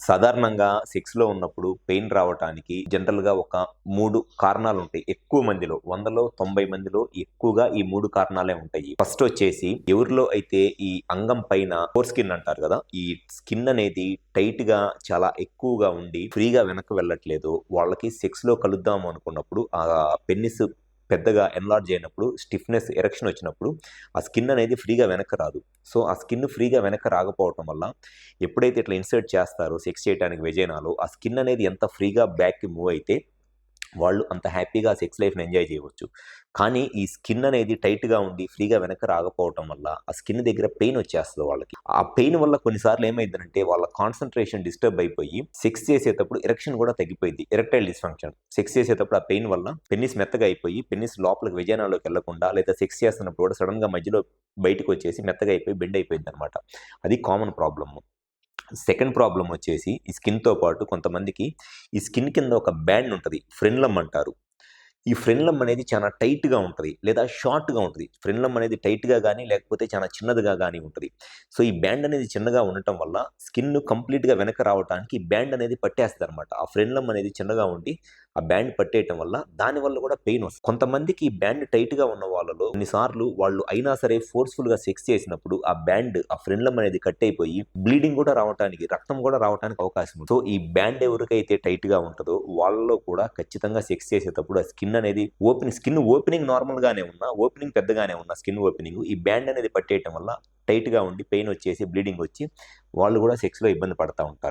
సాధారణంగా సెక్స్‌లో ఉన్నప్పుడు పెయిన్ రావటానికి జనరల్‌గా ఒక 3 కారణాలుంటాయి. ఎక్కువ మందిలో 100లో 90 మందిలో ఎక్కువగా ఈ 3 కారణాలే ఉంటాయి. ఫస్ట్ వచ్చేసి ఎవరిలో అయితే ఈ అంగం పైన ఫోర్ స్కిన్ అంటారు గదా! ఈ స్కిన్ అనేది టైట్‌గా చాలా ఎక్కువగా ఉండి ఫ్రీగా వెనక్కి వెళ్ళట్లేదు. వాళ్ళకి సెక్స్‌లో కలుద్దాం అనుకున్నప్పుడు పెన్నిస్ పెద్దగా ఎన్‌లార్జ్ అయినప్పుడు స్టిఫ్‌నెస్, ఎరెక్షన్ వచ్చినప్పుడు ఆ స్కిన్ అనేది ఫ్రీగా వెనక్కి రాదు. సో, ఆ స్కిన్ ఫ్రీగా వెనక్కి రాకపోవటం వల్ల ఎప్పుడైతే ఇట్లా ఇన్సర్ట్ చేస్తారో సెక్స్ చేయటానికి వెజైనాలో, ఆ స్కిన్ అనేది ఎంత ఫ్రీగా బ్యాక్‌కి మూవ్ అయితే, వాళ్ళు అంత హ్యాపీగా సెక్స్ లైఫ్‌ని ఎంజాయ్ చేయవచ్చు. కానీ ఈ స్కిన్ అనేది టైట్‌గా ఉండి ఫ్రీగా వెనక్కి రాకపోవటం వల్ల, ఆ స్కిన్ దగ్గర పెయిన్ వచ్చేస్తది వాళ్ళకి. ఆ పెయిన్ వల్ల కొన్ని సార్లు ఏమైద్దంటే వాళ్ళ కాన్సంట్రేషన్ డిస్టర్బ్ అయిపోయి, సెక్స్ చేసేటప్పుడు ఎరెక్షన్ కూడా తగ్గిపోయిద్ది. Erectile dysfunction. సెక్స్ చేసేటప్పుడు ఆ పెయిన్ వల్ల పెన్నిస్ మెత్తగా అయిపోయి, పెన్నిస్ లోపలికి వెజైనాలోకి వెళ్ళకుండా, లేదా సెక్స్ చేస్తున్నప్పుడు కూడా సడెన్‌గా మధ్యలో బయటికొచ్చేసి మెత్తగా అయిపోయి బెండ్ అయిపోయిద్దనమాట. అది కామన్ ప్రాబ్లమ్. సెకండ్ ప్రాబ్లమ్ వచ్చేసి ఈ స్కిన్‌తో పాటు కొంతమందికి ఈ స్కిన్ కింద ఒక బ్యాండ్ ఉంటది. ఫ్రెన్లమ్ అంటారు. ఈ ఫ్రెన్లమ్ అనేది చాలా టైట్‌గా ఉంటది. లేదా షార్ట్‌గా ఉంటది. ఫ్రెన్లమ్ అనేది టైట్‌గా గాని, లేకపోతే చాలా చిన్నదిగా గాని ఉంటది. సో, ఈ బ్యాండ్ అనేది చిన్నగా ఉండటం వల్ల స్కిన్ కంప్లీట్‌గా వెనక్కి రావటానికి ఈ బ్యాండ్ అనేది పట్టేస్తదనమాట. ఆ ఫ్రెన్లమ్ అనేది చిన్నగా ఉండి, ఆ బ్యాండ్ పట్టేయటం వల్ల దానివల్ల కూడా పెయిన్ వస్తది. కొంతమందికి ఈ బ్యాండ్ టైట్‌గా ఉన్న వాళ్ళలో కొన్నిసార్లు వాళ్ళు అయినా సరే ఫోర్స్‌ఫుల్‌గా సెక్స్ చేసినప్పుడు ఆ బ్యాండ్, ఆ ఫ్రెన్లమ్ అనేది కట్ అయిపోయి బ్లీడింగ్ కూడా రావటానికి, రక్తం కూడా రావటానికి అవకాశం ఉంది. సో, ఈ బ్యాండ్ ఎవరికైతే టైట్‌గా ఉంటదో వాళ్ళలో కూడా ఖచ్చితంగా సెక్స్ చేసేటప్పుడు ఆ స్కిన్ ఓపెనింగ్ నార్మల్‌గానే ఉన్నా, ఓపెనింగ్ పెద్దగానే ఉన్న స్కిన్ ఓపెనింగ్ ఈ బ్యాండ్ అనేది పట్టేయటం వల్ల టైట్‌గా ఉండి పెయిన్ వచ్చేసి, బ్లీడింగ్ వచ్చి వాళ్ళు కూడా సెక్స్‌లో ఇబ్బంది పడతా ఉంటారు.